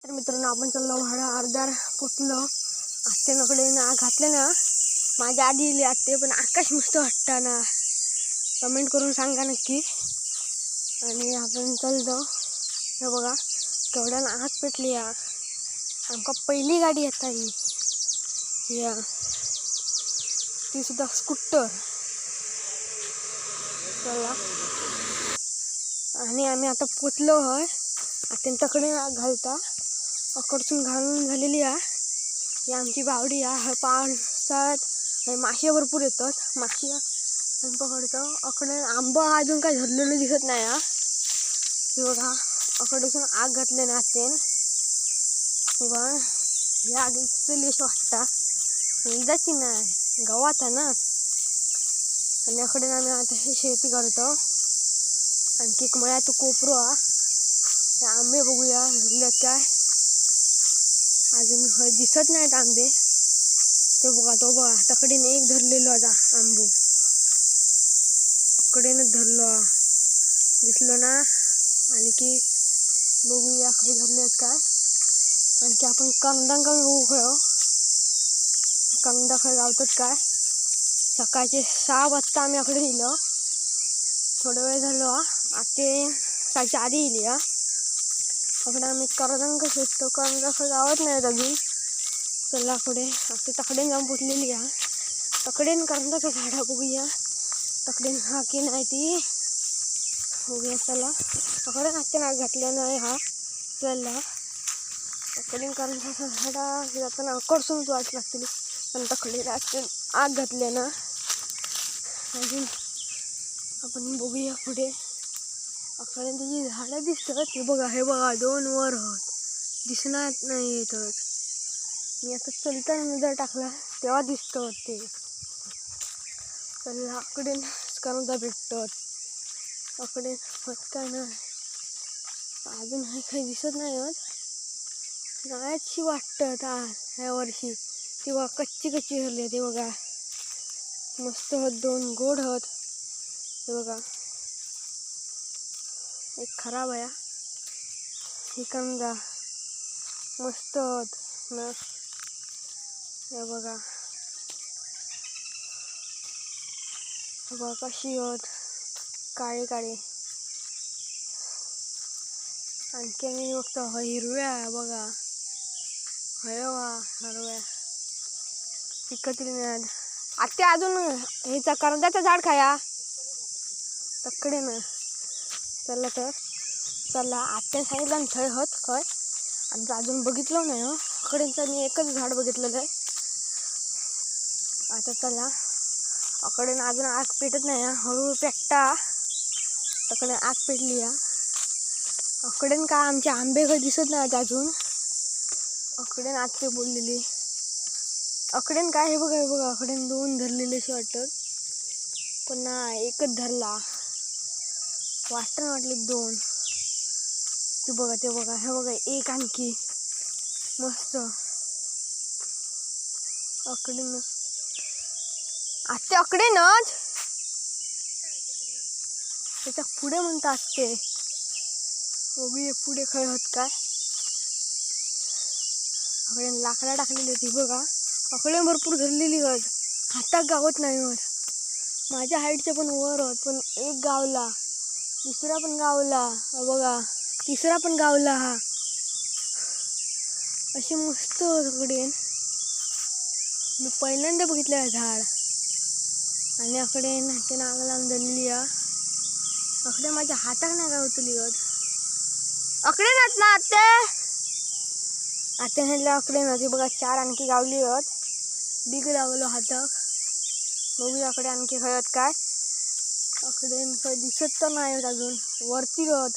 तर मित्रांनो आपण चाललो भाडा अर्धार पोचलो. आत्याकडे ना घातले ना माझ्या आधी इले आत्ते पण आकाश मस्त वाटतं ना. कमेंट करून सांगा नक्की. आणि आपण चाललो हे बघा केवढ्यानं आग पेटली या. आमका पहिली गाडी येता ही या ती सुद्धा स्कूटर चला. आणि आम्ही आता पोचलो होय. त्यांच्याकडे आग घालता अकडसून घालून झालेली आहे. ही आमची बावडी आहे. पावसाळ्यात मासे भरपूर येतात. मासे आम्ही पकडतो. अकडे आंबा अजून काय धरलेलं दिसत नाही हा. हे बघा अकडसून आग घातले ना तेन किंवा या आगीचं लेश वाटता जायची नाही गावात आहे ना. आणि अकडे आम्ही आता हे शेती करतो. आणखी एक मळ्यात तो कोपरो हा. आंबे बघूया धरलेत काय. अजून दिसत नाहीत आंबे. ते बघा तो बघा तकडीने एक धरलेलो आता आंबो कडेनं धरलो दिसलो ना. आणखी बघूया काही धरलेत काय. आणखी आपण कंदांका बघू खय कंदा खय गावतात काय. सकाळचे 6 वाजता आम्ही अकडे नेलो. थोडा वेळ झालो आते 6च्या आधी येईल या. अकडे आम्ही करदांका शोधतो. करदा खय गावत नाहीत अजून. चला पुढे आता तकडेन जाऊन पोचलेली आहे. तकडेन करंदाचं झाडं बघूया. तकडेन हा की नाही ती बघूया चला. तकडे नाचते नाक घातल्या नाही हा. चला तकडेन करंदाचं झाडा जाताना आकर्षूनच वाट लागतील. पण तकडे नाचते आग घातल्या ना. अजून आपण बघूया पुढे. अकडे त्याची झाडं दिसतात. ते बघा हे बघा 2 वर होत दिसणार नाही येतात. मी आता चलताना नजर टाकला तेव्हा दिसतं ते. चला अकडे करंदा भेटतात. अकडे काय नाही अजून हे काही दिसत नाही होत. नाहीची वाटतं आज ह्या वर्षी. ती बघा कच्ची झाली आहे. ते बघा मस्त होत 2 गोड होत. हे बघा एक खराब आहे. ही कंदा मस्त होत ना. हे बघा कशी होत काळे काळे. आणखी मी बघतो हिरव्या बघा हळवा हरव्या पिकतील मिळाल. आता अजून ह्याचा करंदाचं झाड खाया तकडे ना. चला तर चला आत्या सांगितलं थळ होत खय. आमचं अजून बघितलं नाही हो. अकडेचं मी एकच झाड बघितलेलं आहे. आता चला अकडे अजून आग पेटत नाही. हळूहळू पेटता. तकडे आग पेटली या. अकडेन काय आमचे आंबे काही दिसत नाहीत अजून. अकडेन आत्ते बोललेली अकडेन काय हे बघा अकडेन 2 धरलेले असे वाटतं. पण नाही एकच धरला वाटले 2. ते बघा हे बघा एक आणखी मस्त अकडेन आत्ते अकडेनच त्याच्या पुढे म्हणतात ते. बघूया पुढे खय होत काय. अकडे लाकडा टाकलेली होती बघा. अकडे भरपूर धरलेली होत. हातात गावत नाही होत. माझ्या हाईटचे पण वर होत. पण एक गावला दुसरा पण गावला बघा तिसरा पण गावला हा. अशी मस्त अकडे मी पहिल्यांदा बघितलं झाड. आणि अकडे नाते नाग लावून धरलेली या. अकडे माझ्या हाताक नाही गावतली होत. अकडे नाच ना आत्ते आत्या अकडे ना. ते बघा 4 आणखी गावली होत. बिग लावलो हाताक. बघूया अकडे आणखी हळद काय. अकडे काही दिसत तर नाही अजून वरती होत.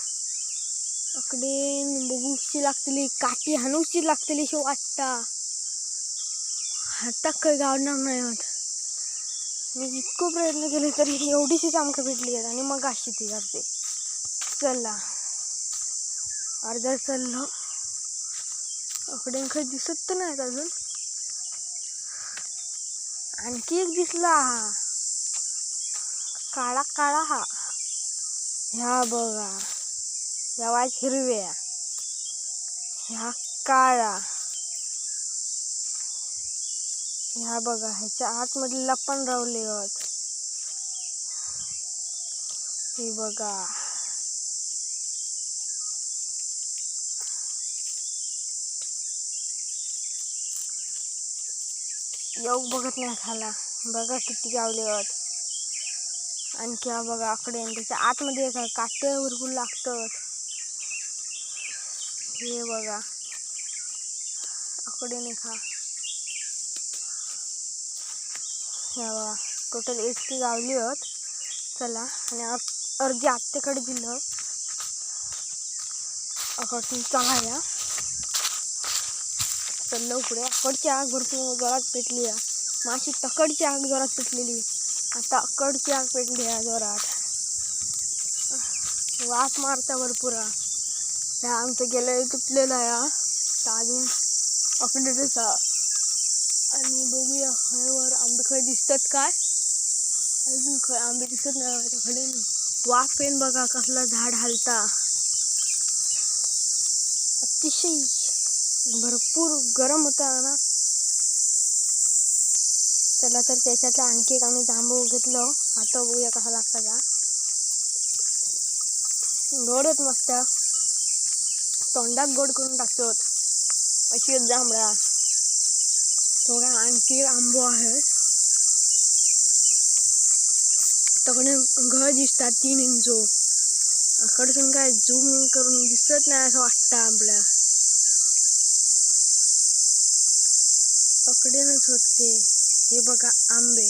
अकडे बघूची लागतली काठी हाणूची लागतली अशी वाटता. हाताक काही गावणार नाही होत. मी इतकं प्रयत्न केले तरी एवढीशीच आमका भेटली आहेत. आणि मग अशी ती करते. चला अर्धा चाललो. अकडे काही दिसत तर नाहीत अजून. आणखी एक दिसला हा काळा काळा हा. ह्या बघा ह्या हिरव्या ह्या काळा. ह्या बघा ह्याच्या आतमध्ये लपण रावले आहेत. हे बघा योग बघत नाही खाला. बघा किती गावले आहेत. आणखी हा बघा आकडे त्याच्या आतमध्ये काटे भरपूर लागतात. हे बघा आकडे नाही खा. ह्या बघा टोटल 80 गावली आहेत. चला आणि अर्धी आत्तेकडे दिलं अकडून चांगल्या. तर पुढे अकडची आग भरपूर जोरात पेटली आहे. माशी तकडची आग जोरात पेटलेली. आता अकडची आग पेटली आहे जोरात. वास मारता भरपूर. ह्या आमचं गेलं तुटलेलं आहे. तर अजून अकडेच. आणि बघूया खयवर आंबे खय दिसतात काय. अजून खय आंबे दिसत नाही खडे. वाफ पेन बघा कसला झाड हालता. अतिशय भरपूर गरम होता ना. चला तर त्याच्यातला आणखी एक आम्ही जांभूळ घेतलं. आता बघूया कसा लागता का. गोडच मस्त. तोंडात गोड करून टाकतो अशी जांभळा. थोडा आणखी आंबो आहे. तकडे घर दिसतात 3 इंच. अकडसून काय झूम करून दिसत नाही असं वाटतं आपल्या. अकडेनच होते. हे बघा आंबे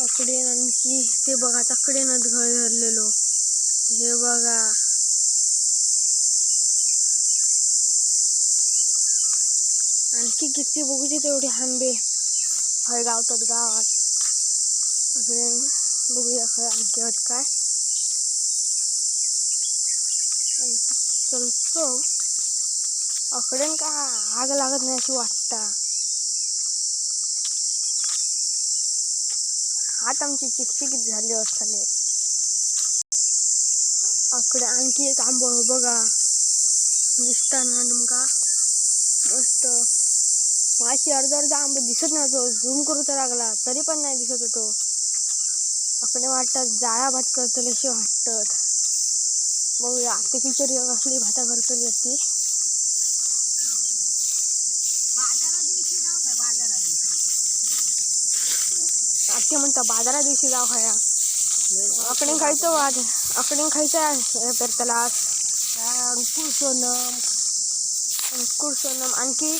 अकडे. आणखी ते बघा तकडेनच घर धरलेलो. हे बघा आणखी किती बघूचे तेवढे आंबे हय गावतात गावात. अकडे बघूया खय आणखी होत काय. आणखी चलतो अकडेन का आग लागत नाही अशी वाटता. हात आमची चिकचिकीत झाली असताले. अकडे आणखी एक आंबो बघा दिसताना तुमका मस्त. माशी अर्धा आंबा दिसत नव्हतो. झूम करू तर लागला तरी पण नाही दिसत होतो. अकडे वाटतात जाळा भात करतले असे वाटतात. बघूया आते पिक्चर कसली भाता करतली ती. आते म्हणता बाजारा दिवशी जाऊ खाया. अकडे खायचं वाद. अकडे खायचं पेरतला अंकुर सोनम. अंकुर सोनम आणखी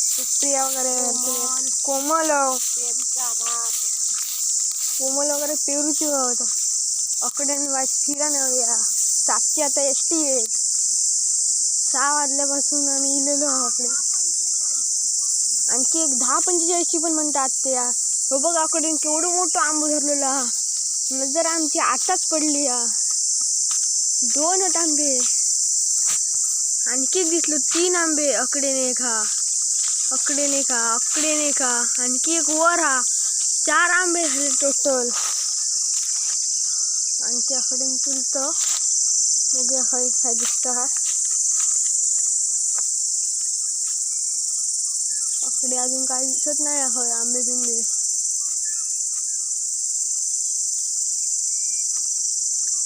सुप्रिया वगैरे कोमल कोमल वगैरे पेरूची होत. अकडे वाईट फिरा नाही या. 7ची आता एसटी येत. 6 वाजल्यापासून आम्ही इलेलो अकडे. आणखी एक 10:45 पण म्हणतात ते. हो बघ अकडे केवढं मोठं आंबो धरलेला. नजर आमची आताच पडली. 2 होत आंबे. आणखी दिसलो 3 आंबे. अकडे नाही खा. अकडे नाही खा. अकडे नाही खा. आणखी एक वर 4 आंबे झाले टोटल. आणखी अकडे चुलतं बघूया काय काय दिसतं का. अकडे अजून काय दिसत नाही होय आंबे बिंबे.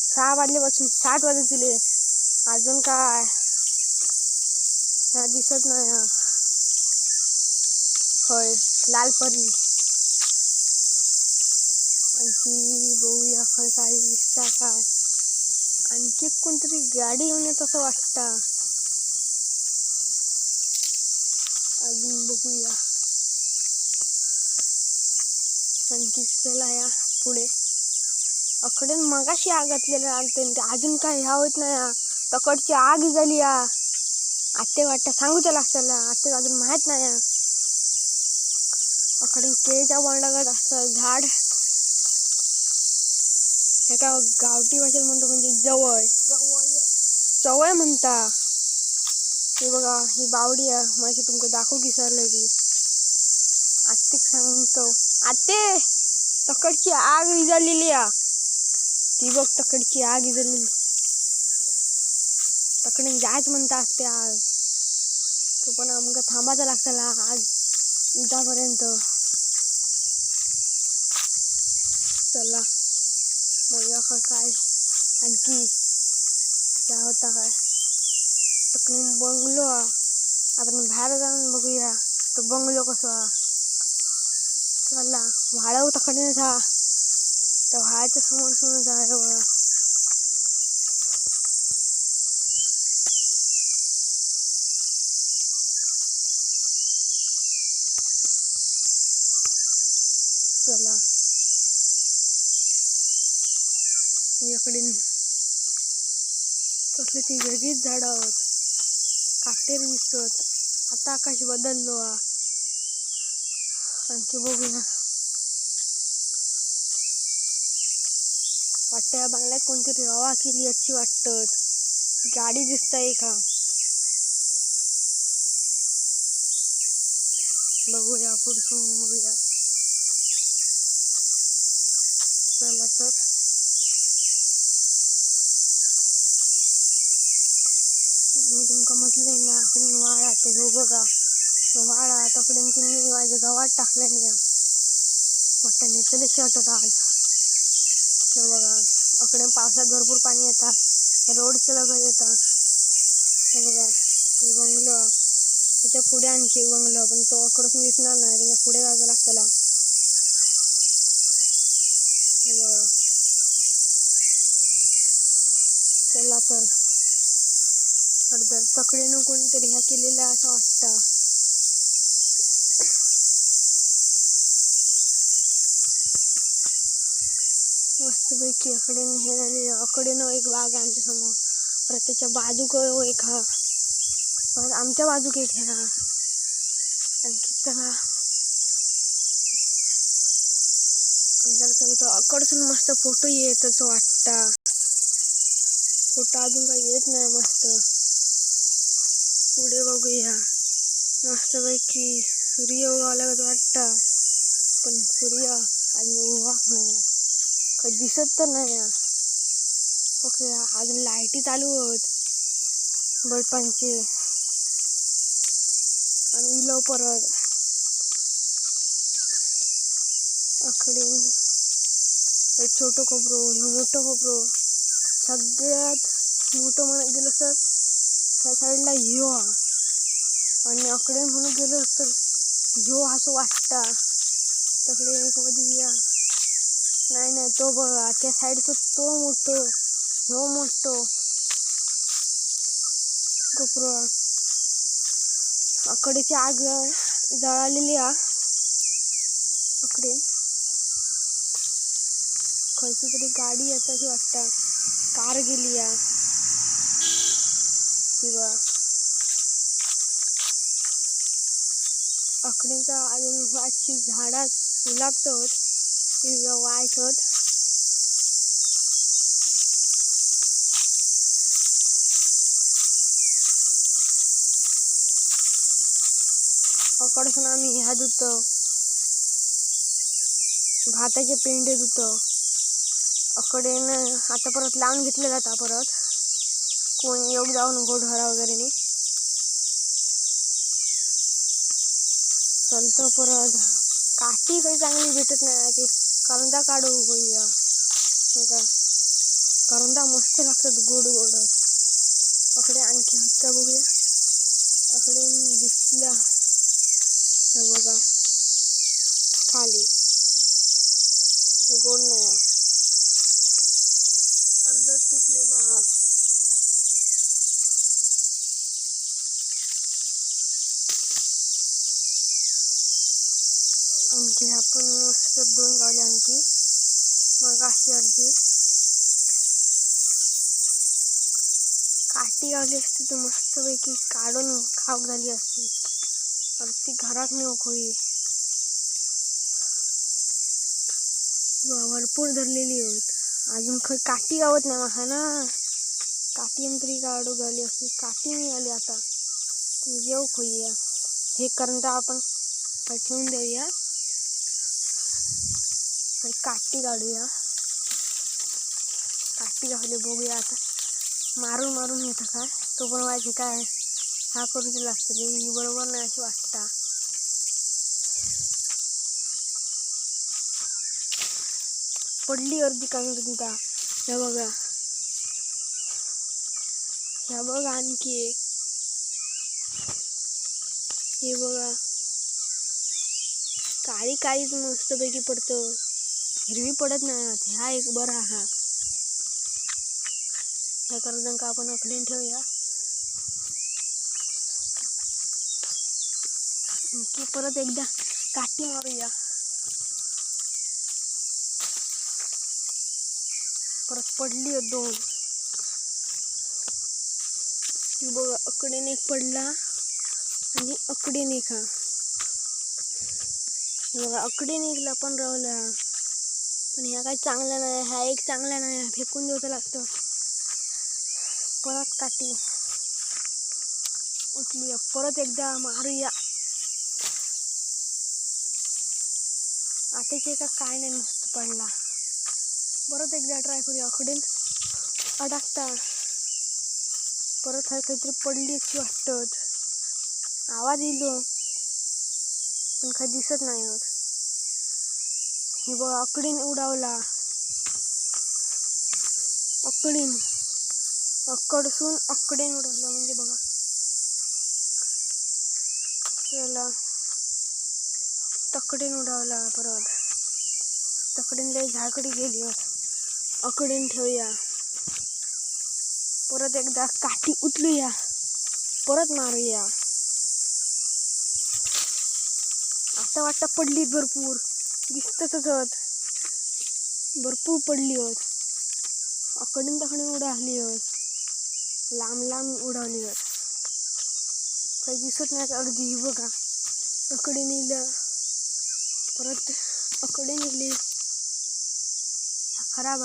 6 वाजल्यापासून 7 वाजत दिले. अजून काय दिसत नाही होय लालपरी. आणखी बघूया खय काय दिसता काय. आणखी कोणतरी गाडी येऊन येत असं वाटता. अजून बघूया आणखी चला या पुढे. अकडे मगाशी आग घातलेलं आलते अजून काय ह्या होत नाही. तकडची आग झाली. आते वाटतं सांगूच्या लागताला. आते अजून माहीत नाही. अकडे केळीच्या बोंडागत असतं झाड. एका गावठी भाषेत म्हणतो म्हणजे जवळ. चवळ म्हणता. हे बघा ही बावडी आहे. माझी तुमका दाखवू विसरलं ती. आत्तिक सांगतो. आते तकडची आग विझालेली. ती बघ तकडची आग इजलेली. तकडे जायच म्हणतात ते आग. तो पण आमका थांबायचं लागतला आग इजापर्यंत. चला बघूया काय आणखी काय होता काय. तकडे बंगलो आपण बाहेर जाऊन बघूया तो बंगलो कसा. चला वाळव तकडे जा. तर व्हायच्या समोर समोर जाय बघा. चला याकडे कसली ती वेगळीच झाडं आहोत. काटेरी दिसतात. आता आकाश बदललो आणखी बघूया. वाटतं या बंगल्यात कोणतरी रवा केली अच्छी वाटत. गाडी दिसतंय का बघूया पुढसून बघूया. चला तर मी तुमका म्हटलंय ना आपण वाळा तो हो बघा. वाळा तकडे तुम्ही माझ्या गावात टाकल्या नाही वाटतं नेतले वाटत आज. हे बघा अकडे पावसात भरपूर पाणी येतात. रोडचं लगत येतात. हे बघा हे बंगलो. त्याच्या पुढे आणखी बंगलो पण तो अकडून दिसणार नाही. त्याच्या पुढे जायचं लागतला. हे बघा चला तर अर्धर तकडेनं कोणतरी ह्या केलेला असं वाटतं. मस्तपैकी अकडे हे झाले. अकडे न एक बाग आमच्या समोर. परत त्याच्या बाजूक एक हा. परत आमच्या बाजूक एक हा. आणखी चला जर चलतो अकडसून मस्त फोटो येत असं वाटतं. फोटो अजून काही येत नाही. मस्त पुढे बघूया. मस्तपैकी सूर्य उगवला वाटतं. पण सूर्य अजून उगवा नाही. काही दिसत तर नाही. ओके अजून लाईटी चालू होत बल्बांचे. आणि इलो परत आकडे एक छोटं कोपरो हे मोठं कोपरो. सगळ्यात मोठं म्हणत गेलं तर ह्या साईडला ह्यो आणि आकडे म्हणून गेलं तर ह्यो असं वाटतं. तकडे एक मध्ये या नाही तो बघा त्या साईडचा तो मोठो ह्यो मोठो कोपरो. आकडेची आग जळालेली आकडे खयची तरी गाडी येताची वाटतं. कार गेली किंवा आकडेचा अजून वाटची झाडात फुलापत ती वाईट होत. अकडसून आम्ही ह्या धुतो भाताचे पेंडे धुतो. अकडे आता परत लावून घेतले जाता. परत कोण योग जाऊ नको ढोरा वगैरे नाही चलतो. परत काठी काही चांगली भेटत नाही. ती करंदा काढू होईया का. करंदा मस्त लागतात गोड गोड. अकडे आणखी होत का बघूया. अकडे दिसला हे बघा खाली हे गोड नाही अर्धच पिकलेला. आणखी आपण मस्त दोन गावले आणखी मग अशी अर्धी काठी गावली असती तर मस्तपैकी काढून खाऊक झाली असती. अर्धी घरात नेऊ होई भरपूर धरलेली होत. अजून काठी गावत नाही मला ना. काठी तरी काढू गावली असती. काठी नाही आली आता येऊ खोईया. हे करंदा आपण ठेवून देऊया. काठी काढूया. काठी गावली. बघूया आता मारून मारून येतं काय तो पण व्हायचे काय हा करूच लागतं रे बरोबर नाही अशी वाटतं. पडली अर्धी कांगड तिथं. हे बघा ह्या बघा आणखी एक हे बघा काळी काळीच मस्तपैकी पडतं हिरवी पडत नाही. हा एक बरा हा ह्या करडंका आपण अखडून ठेवूया की परत एकदा काठी मारूया. परत पडली दोन. बघा अकडीन एक पडला आणि अकडीन एक हा बघा अकडीन एक लपून राहिला. पण ह्या काही चांगल्या नाही. ह्या एक चांगला नाही फेकून द्यावं लागतं. परत काठी उठली परत एकदा मारूया. आताचे का काय नाही मस्त पडला. परत एकदा ट्राय करूया. अकडीन अडकता परत हा काहीतरी पडली अशी वाटत. आवाज येलो पण काही दिसत नाही होत. हे बघ अकडीन उडावला. अकडीन अकडसून अकडीन उडवलं म्हणजे बघा त्याला तकडीन उडावला. परत तकडीन लय झाकडी गेली. अकडीन ठेवूया. परत एकदा काठी उचलूया. परत मारूया. आता वाटतं पडली भरपूर दिसतच होत भरपूर पडली होत. अकडीन तकडीन उडाली होत. लांब लांब उडवली होत. काही दिसत नाही अर्धी. बघा अकडे नेलं परत अकडे नेली. खराब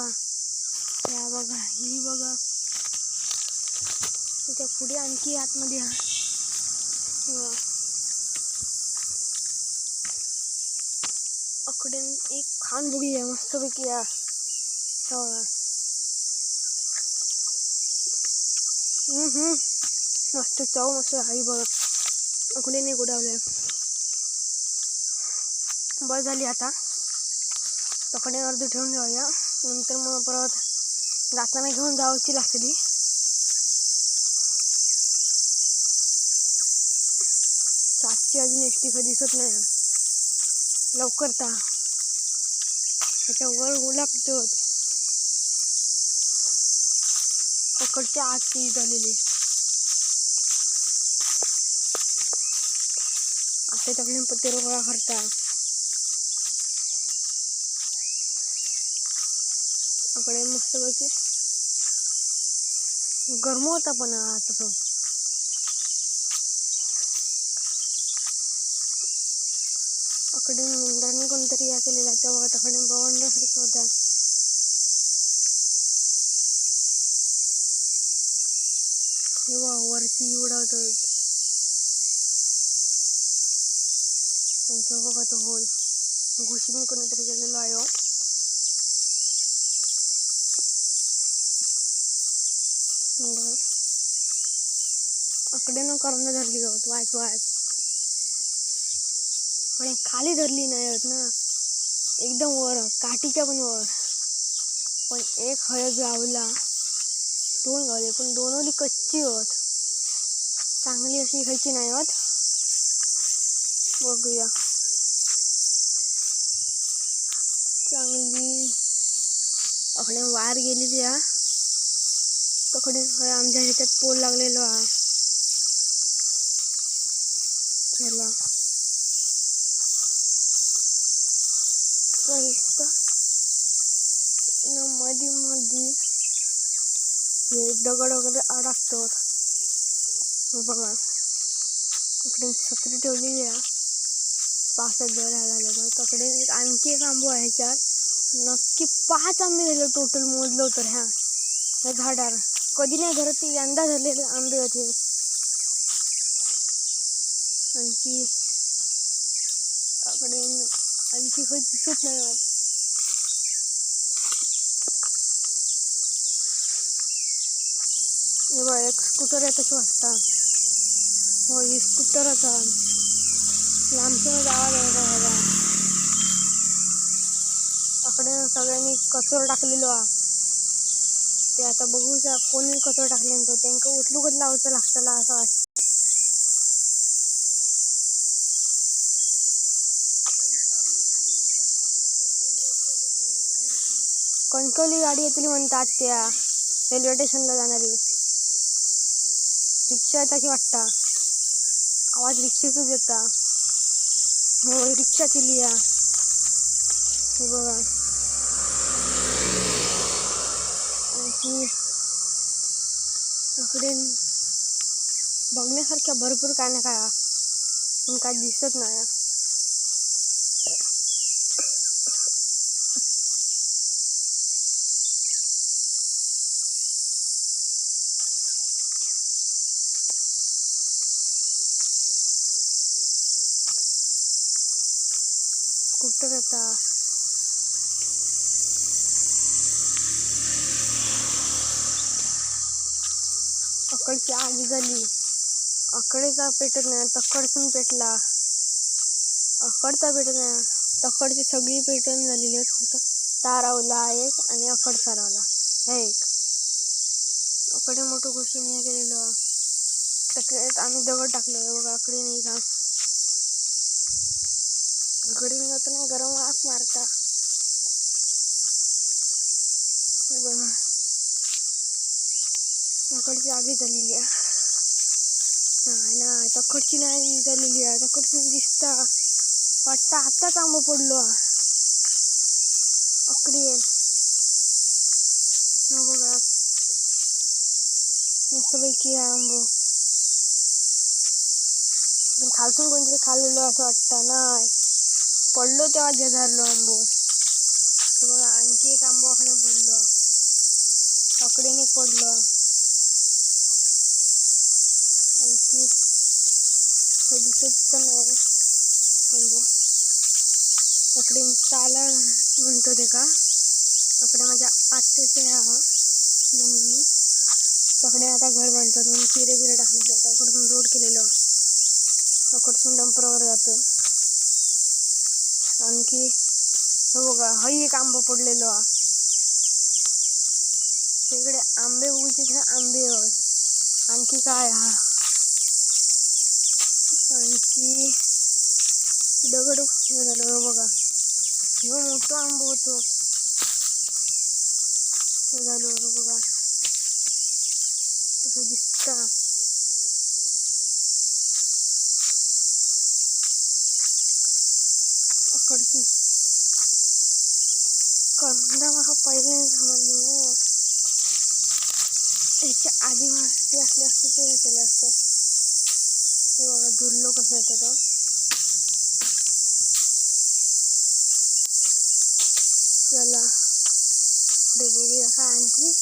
या बघा ही बघा त्याच्या पुढे आणखी आतमध्ये अकडे एक खान बघूया मस्तपैकी बघा मस्त चव मस्त आई बघा अकडे नाही उडावल्या. बस झाली आता तकडे अर्धी ठेवून जाऊया. नंतर मग परत जाताना घेऊन जायची लागते. सातची अजून एसटी कधी दिसत नाही लवकर त्याच्या वर गुलाबजोत पकडच्या आत झालेली. आता तकडे पत्ते गोळा करता अकडे मस्त पैकी गरम होता पण तसं अकडे मुंडरांनी कोणतरी या केलेला तेव्हा तकडे बवंडसारख्या होत्या. वरती उडवतात त्यांचं बघा तो होल घुशीने कोणीतरी गेलेलो आहे. अकडे न करून धरली गवत वाच पण खाली धरली नाही होत ना एकदम वर काठीच्या पण वर. पण एक हळद गावला दोन गावले पण दोनोली कच्ची होत चांगली अशी खायची नाही होत. बघूया चांगली अकडे वार गेलेली तकडे आमच्या ह्याच्यात पोल लागलेलो चला मध्ये मध्ये हे दगड वगैरे अडकतात. बघा इकडे छत्री ठेवलेली पावसात जर झालं तर तकडे आणखी एक आंबो आहे. ह्याच्यात नक्की 5 आंबे झाले टोटल मोजलो तर ह्या झाडावर कधी नाही धरत ती यंदा झालेले आंबे होते. आणखी अकडे आणखी काही दिसत नाही होत. हे बघ एक स्कूटर आहे तशी वाटतं. हो ही स्कूटरच आहे. लांबच आवाज आहे का? आकडे सगळ्यांनी कचरो टाकलेलो हा. ते आता बघूचा कोणी कचरो टाकले तो त्यांना उचलूकच लावायचं लागतं असं वाटतं. कणकवली गाडी येतली म्हणतात त्या रेल्वे स्टेशनला जाणारी. रिक्षा येताची वाटता. आवाज रिक्षेचाच येता. हो रिक्षा केली या. हे बघा आणखी इकडे बघण्यासारख्या भरपूर काय ना काय पण काय दिसत नाही. स्कूटर येता. अकडची आग झाली. अकडेचा पेटत नाही तकडसून पेटला. अकडचा पेटत नाही तकडची सगळी पेटून झालेली होतं. तारावला एक आणि अकड सारावला हे एक. अकडे मोठं गोष्टी नाही केलेलं. तकड्यात आम्ही दगड टाकलो बघा. अकडे नाही का अकडे जाताना गरम वाफ मारता बघा. अकडची आगी झालेली आहे. नाही तकडची नाही झालेली आहे. तकडची दिसता वाटतं आत्ताच आंबा पडलो अकडे बघा मस्तपैकी आंबो खालसून कोणतरी खाल्लेलो असं वाटतं. नाही पडलो तेव्हा झेझारलो आंबो. बघा आणखी एक आंबो आकडे पडलो. आकडेने पडलो आणखी दिसत पण नाही आंबो. आकडे चाला म्हणतो ते का आकडे माझ्या आत्याचे मम्मी तकडे आता घर बांधतात म्हणून चिरे बिरे टाकले. त्याकडून रोड केलेलं अकडसून डंपरवर जातं. आणखी बघा हई एक आंबा पडलेलो तिकडे आंबे उगीचे आंबे आणखी काय आणखी दगड झालं बघा. ह्यो मोठा आंबा होतो झालो बघा तसं दिसता. अकडची कंदा मला पहिले समजले याच्या आधी माहिती असले असते ते हे केले असते. हे बघा दुर्लो कसं येतं तो. चला पुढे बघूया काय आणखी.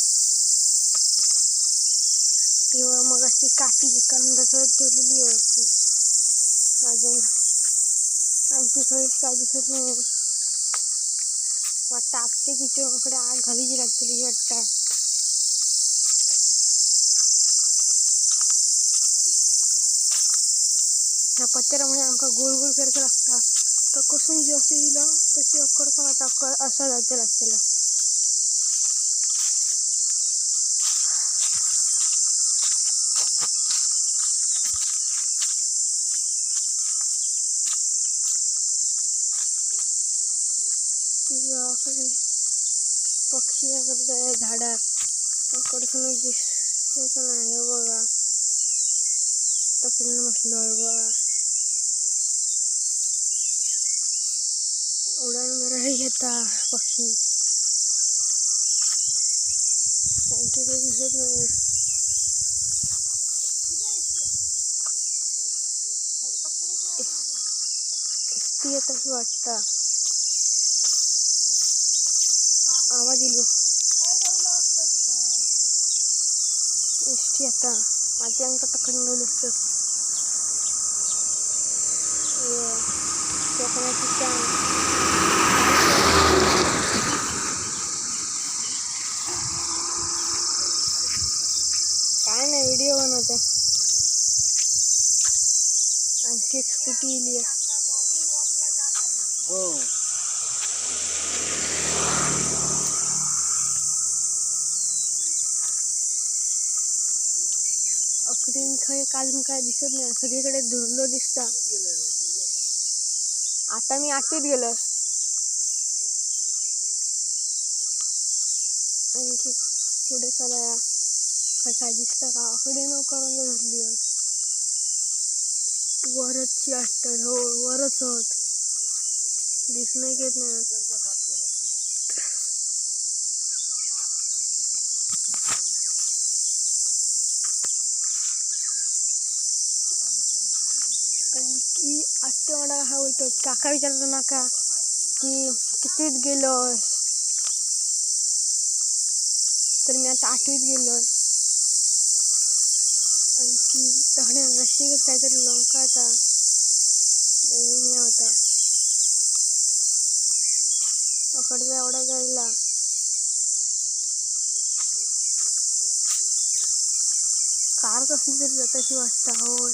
किंवा मग अशी काठी कंदाकडे ठेवलेली होती अजून आणखी खरंच काय दिसत नाही. वाटतं आपटे किचनकडे आग घालीची लागते वाटतं. ह्या पत्त्यामुळे आमका गोल गोल करायचं लागतं. तकडसून जी अशी दिलं तशी अकडसून आता असं जायचं लागतं. पक्षी करताय झाडात अकडसून दिसत नाही बघा. तकडून बसलो आहे बघा. उडान भरायला घेता पक्षी आणखी काही दिसत नाही. ती येताच वाटतं आवाज दिलो एसटी आता माझ्या अंक तकडून गेलो असतं. कोकणाची काय व्हिडिओ बनवते. आणखी एक स्कूटी इली आहे. हो अकडीन काजून काय दिसत नाही, सगळीकडे धुरलो दिसता. आता मी 8वीत गेलोय. आणखी पुढे चला. काय दिसतं का? अकडे करून धरली होत. वरची वाटत. हो वरच होत. दिस नाही घेत नाही. आणखी आत्ते मला हा बोलतो. काका विचारतो नाका की कितीत गेलोस, तर मी आता 8वीत गेलोय. आणखी तहण्या नशिकच काहीतरी लंका होता होता अकडचा एवढा जायला. कार कसली तरी जाताशी वाटता. हो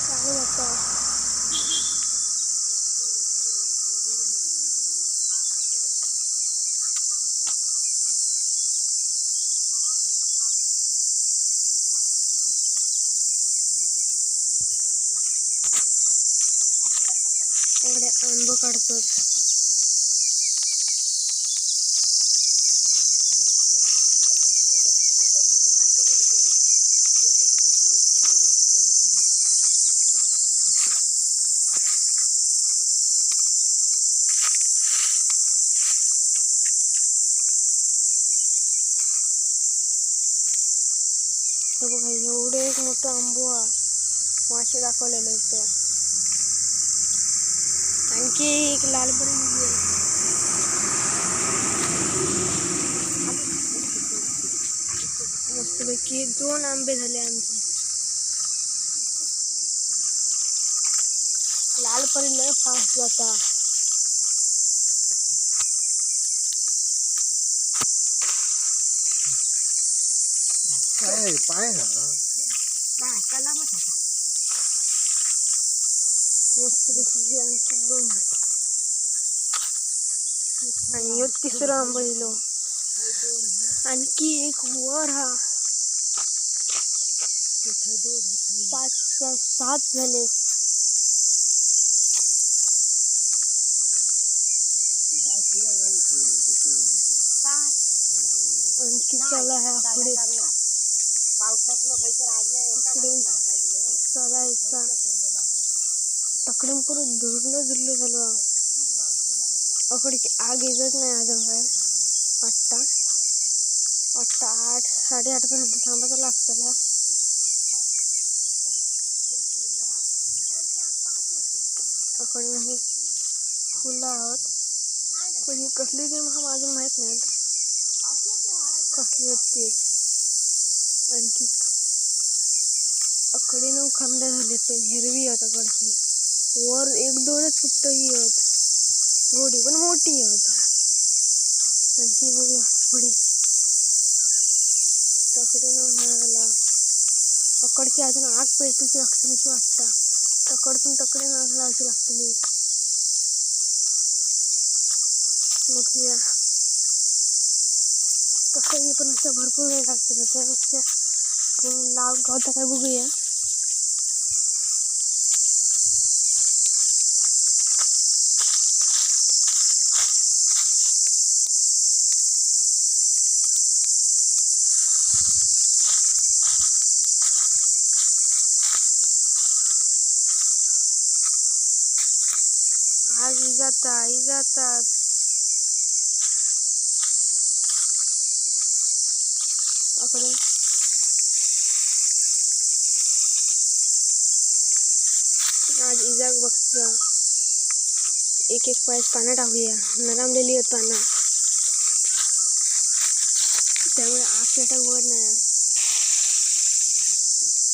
चालू जाता. इकडे आंब काढतात. तर बघा एवढे एक मोठं आंबो हा मासे दाखवलेलं इथं. आणखी एक लालबरी मस्तपैकी 2 आंबे झाले आमचे. लालपरी लय फास्ट जाता. काय पाय ना मस्तपैकी आणखी 2 आणि तिसरं आंबा दिलो. आणखी एक वर हा 5-7 झाले. आणखी चला ह्या पुढे चलायचा. तकडून पुरं दुरलं झालं. अकडीची आग येतच नाही अजून काय. वाटतं 8-8:30 पर्यंत थांबायचं लागतं. अकडे म्हणजे फुलं आहोत. पण ही कसली ती मला अजून माहीत नाही कसली आहेत ती. आणखी अकडे 9 खांद्या झालेत. पण हिरवी आहेत अकडची. वर 1-2च फक्त ही आहेत. गोडी पण मोठी आहेत. आणखी बघूया पुढे तकडे 9 झाला. अकडची अजून आग पेटूची लागते वाटतं. तकडतून तकडे नाग लावायची लागतली. बघूया तसंही पण असं भरपूर वेळ लागतो. त्यापेक्षा लाव गावता काय बघूया. आज जातात अकडे. आज इजाक बघता. एक पाय पानं टाकूया. नरमलेली आहेत पानं, त्यामुळे आग पेटाक बघत नाही.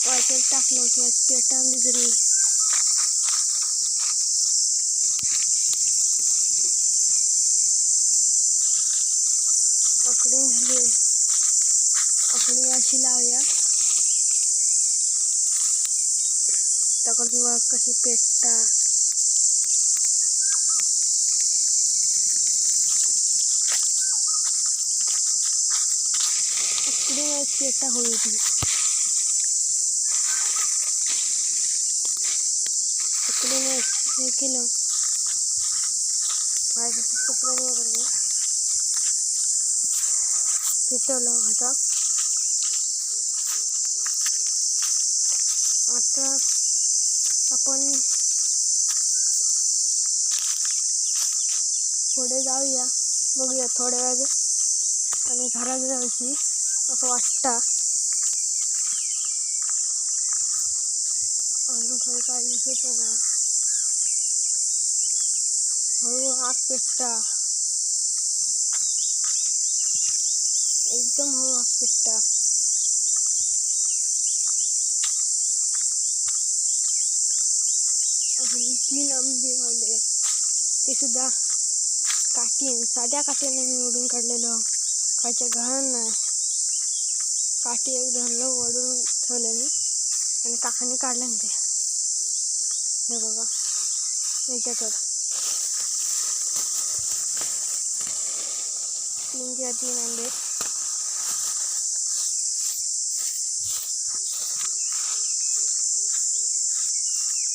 पायच्यात टाकलं किंवा पेटावली तरी अकडे झाले. आपण अशी लावूया. तकडून कशी पेटता. इकडे पेटा होईल ती. इकडे हे केलं कपड्याने वगैरे पेटवलं आता. आता आपण पुढे जाऊया, बघूया थोड्या वेळात आणि घरात जायची असं वाटतं. अजून काही काय दिसत ना. हळू आग पेटता, एकदम हळू आग पेटता. अजून 3 आंबे लावले, ते सुद्धा काठीने, साध्या काठीने मी ओढून काढलेलं. खायच्या घाण नाही, काठी एक धरलं ओढून ठेवलं मी आणि काकाने काढलं ना ते. हे बघा याच्यातच म्हणजे 3 आंबे.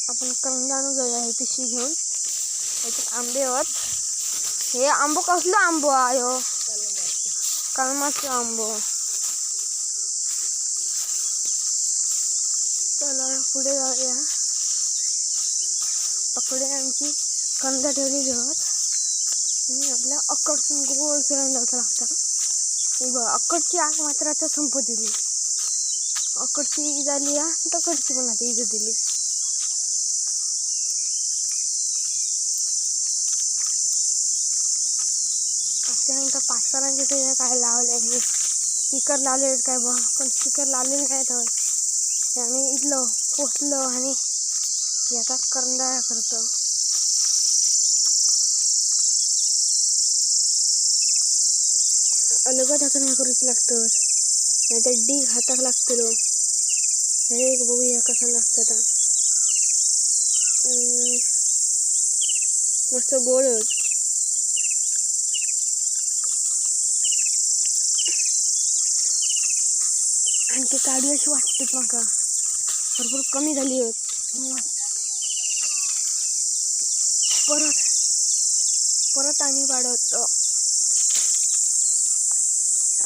आपण कंदाणू जाऊया हे पिशवी घेऊन. त्याच्यात आंबे होत. हे आंबो कसलं आंबो आयो, कलमाचं आंबो. चला पुढे जाऊया. पकडे आमची कंदा ठेवलेली होत आणि आपल्या अक्कडसून गोल फिरायला जायचं लागतं. हे बघ अक्कडची आग मात्र आता संपत दिली. अक्कडची झाली या तकडची पण आता इथं दिली. त्यानंतर 5 जणांचे ते काय लावले हे स्पीकर लावले काय बघ, पण स्पीकर लावलेले नाही तर आम्ही इथलं पोचलो आणि याचा करंदा करतो. अलगद हाताने हे करूच लागतं, नाही तर डी हाताक लागतलो. हे एक बघूया कसं लागतं आता. मस्त गोड. आणखी काढू अशी वाटते माका, भरपूर कमी झाली होत. परत परत आणि वाढवतो.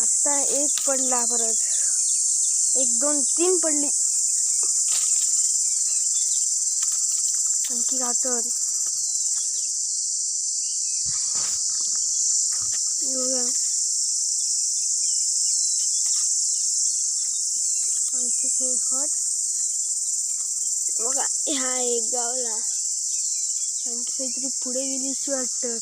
आता एक पडला, परत 1 2 3 पडली. आणखी राहतात बघा. आणखी हे हट बघा. ह्या एक गावला आणखी काहीतरी पुढे गेली अशी वाटतं.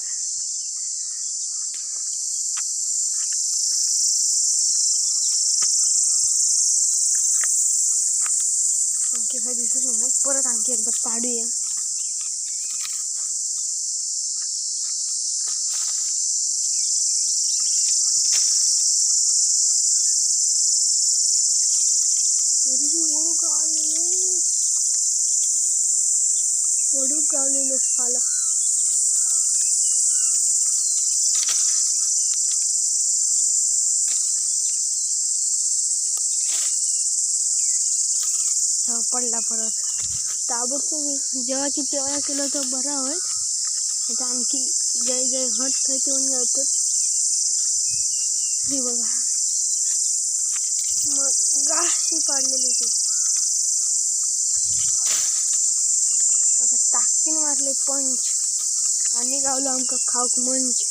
आणखी काही दिसत नाही. परत आणखी एकदा पाडूया. वडूक गावलेलं फाला. पडला परत. ताबडतोब जेवायची तेव्हा केलं तर बरं होईल. आता आणखी जय जय हट खायचे होऊन जातात. हे बघा मग गाशी पाडलेली ती. आता टाकीन मारले पंच आणि गावलं आमका खाऊक मंच.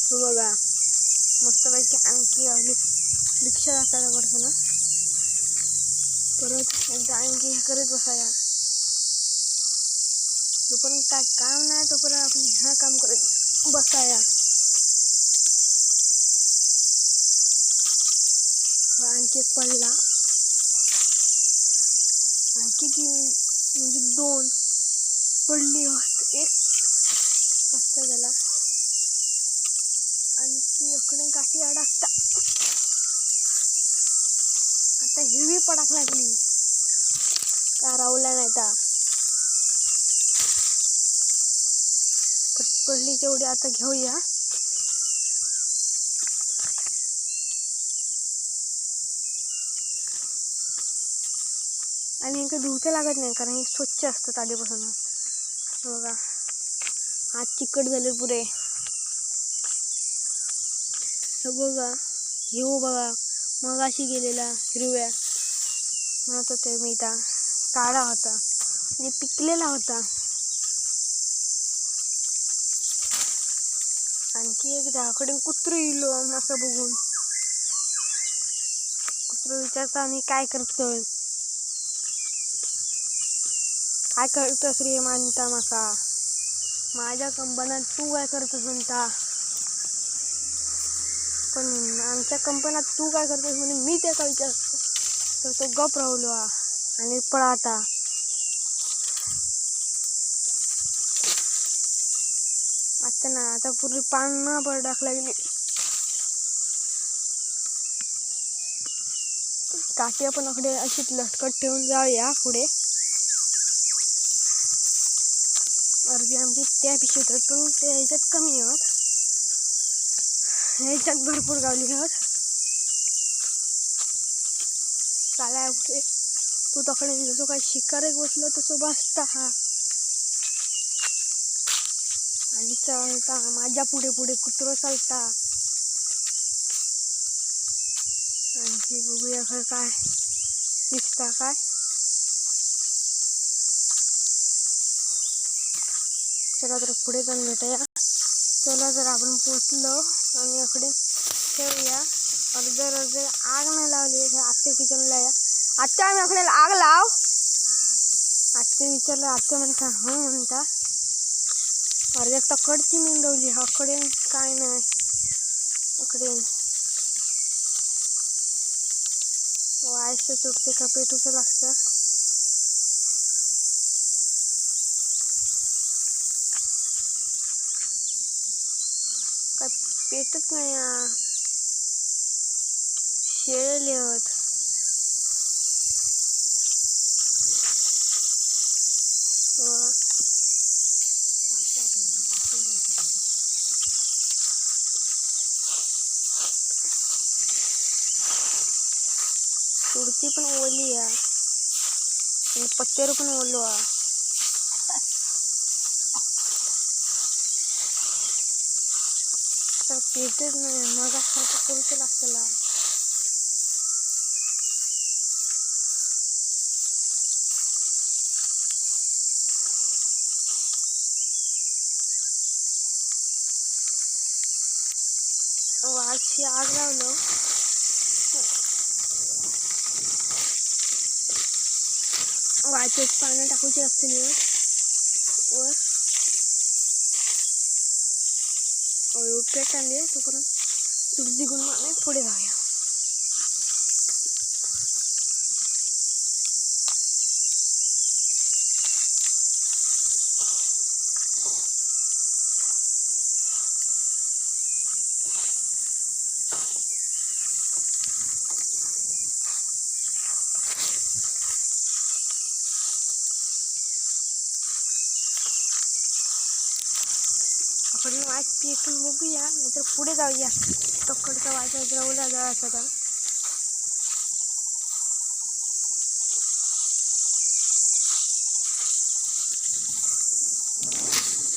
हो बघा मस्तपैकी आणखी गावली. रिक्षा जाता पडतं ना. परत एकदा आणखी हे करत बसाया. जोपर्यंत काय काम नाही तोपर्यंत आपण ह्या काम करत बसाया. आणखी एक पडला. आणखी 3 म्हणजे 2 पडली होत. एक कच्चा झाला. आणखी इकडे काठी अडकता. आता हिरवी पडाक लागली का रावला नाही ता पडली तेवढी आता घेऊया. आणि हे धुवते लागत नाही कारण हे स्वच्छ असतात आधीपासून. बघा हात चिकट झाले पुरे. बघा घेऊ बघा मग अशी गेलेला हिरव्या म्हणत होते मी त्या काळा होता म्हणजे पिकलेला होता. आणखी एक त्याकडे कुत्रू इलो असं बघून कुत्रू विचारता आम्ही काय करतोय काय करतोस रे मानता माका माझ्या कंपन्यात तू काय करतोस म्हणता. पण आमच्या कंपन्यात तू काय करतोस म्हणून मी त्याचा विचारतो तर तो गप राहलो आणि पळाता. आता ना आता पूर्वी पानं पडाक लागली. काठी आपण अकडे अशीच लटकट ठेवून जाऊया पुढे. अर्धी आमची त्या पिशवीत पण ते ह्याच्यात कमी आहोत ह्याच्यात भरपूर गावली आहोत. चालाय पुढे तू तकडे जसं काय शिकारेक बसलो तसं बसता हा आणि चालता माझ्या पुढे पुढे कुत्रं चालता. आणखी बघूया खरं काय दिसता काय. चला तर पुढे जाऊन भेटूया. चला जर आपण पोचलो आणि इकडे ठेवूया. अर्धे आग नाही लावली आत्ते किचनला या आत्ते आम्ही अकडे आग लाव. आत्ते विचारलं आत्ते म्हणता हो म्हणता. अर्ध्या तकडची मेंढवली अकडे काय नाही अकडे वायस तुटते का पेटूचं लागतं. काय पेटत नाही शेळले होत. तुळशी पण ओली आणि पत्तेर पण ओलो तर पेटत नाही मग असं करूच लागतं. वाची आग लावलो वाचेच पानं टाकूची असतील वर पेट आणली तोपर्यंत तुळशी गुण माने पुढे जाऊया. आपण वाच पेटून बघूया नाहीतर पुढे जाऊया. तकडचा वाचा जवळला जायचा का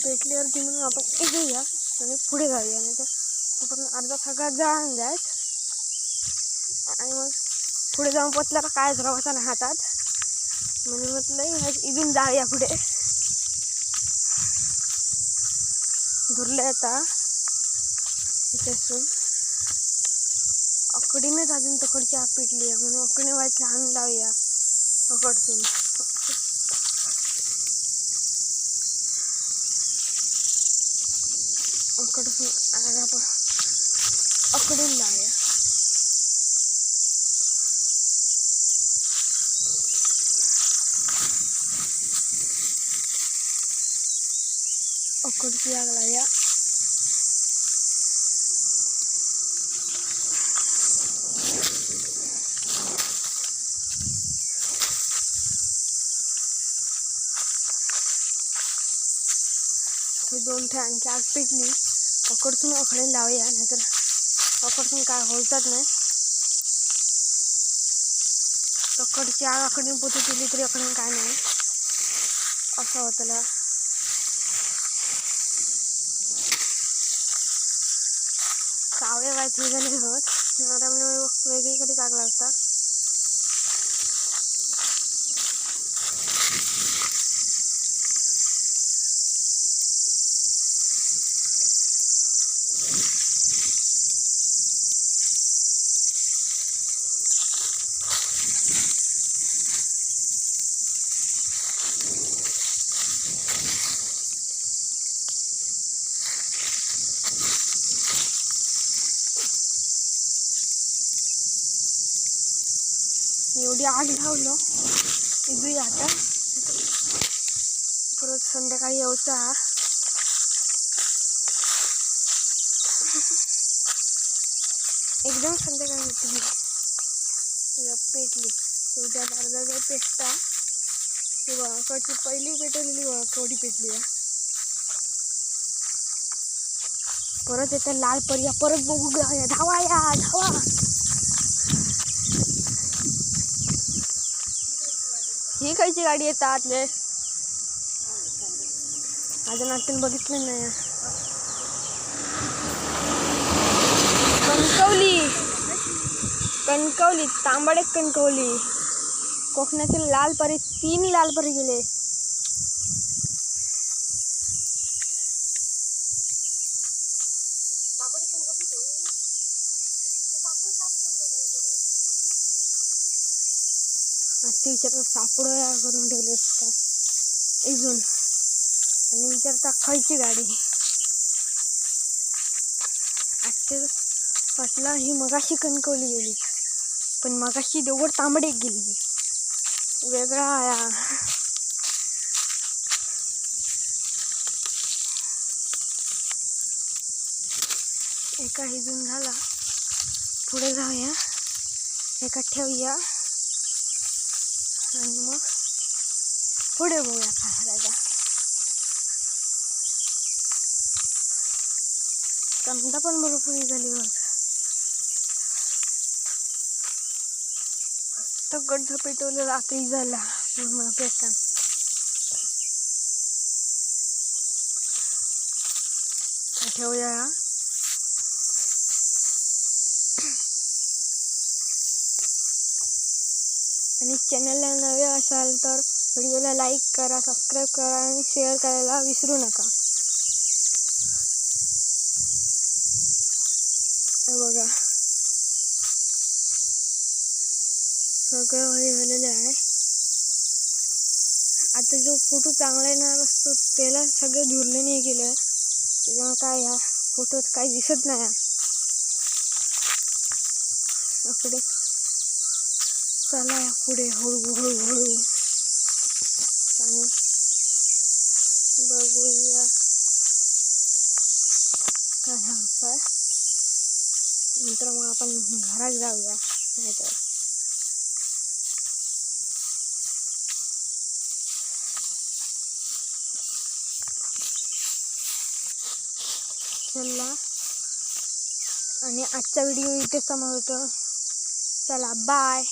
पेटल्यावरती म्हणून आपण घेऊया आणि पुढे जाऊया. नाही तर आपण अर्धा सगळा जाळून जायत आणि मग पुढे जाऊन पोचला का काय राहायचा नाही हातात म्हणून म्हटलं इथून जाऊया पुढे. धुरले आता तिथेसून अकडीनेच अजून तकडची आग पेटली आहे म्हणून अकडे व्हायचं हाण लावूया अकडसून. अकडसून आग आपण अकडून लावूया. अकडची आग लावूया. 2 ठे आणखी आग पेटली. अकडसून अकडे लावूया, नाहीतर अकडसून काय होतात नाही. अकडची आग अकडे पोती केली तरी अकडे काय नाही असं होतं. सावळे व्हायचे झाले होत त्यामुळे वेगळीकडे आग लागतात. एवढी आग लावलं इजूया आता. परत संध्याकाळी यायचा. एकदम संध्याकाळी होती पेटली. शेवटी आता अर्धा पेटता तेव्हा कडची पहिली पेटवलेली कवडी पेटली. परत येतं लाल पर्या. परत बघू धावा या धावा. ही खायची गाडी येतात आतले. अजून आतून बघितलं नाही. कणकवली तांबडे कणकवली. कोकणातील लाल परी 3 लाल परी गेले. ते विचारता सापडो या करून ठेवले असता इजून. आणि विचारता खायची गाडी. आजचे वाटला ही मगाशी कणकवली गेली, पण मगाशी देवगड तांबडे गेली. वेगळा आया. एका हिजून झाला. पुढे जाऊया, एका ठेवूया आणि मग पुढे बघूया काय करायचा. कांदा पण भरपूर झाली होत. तर गड्ढा पेटवलं रात्री झाला पूर्ण पेटण. ठेवूया. आणि चॅनलला नवे असाल तर व्हिडिओला लाईक करा, सबस्क्राईब करा आणि शेअर करायला विसरू नका. बघा सगळं हे झालेलं आहे. आता जो फोटो चांगला येणार असतो त्याला सगळं धुरल्याने केलं आहे. त्याच्यामुळे काय ह्या फोटोत काही दिसत नाही. इकडे चला पुढे हळू आणि बघूया काय होतं. नंतर मग आपण घरात जाऊया. नाहीतर चला. आणि आजचा व्हिडिओ इथे समाप्त. चला बाय.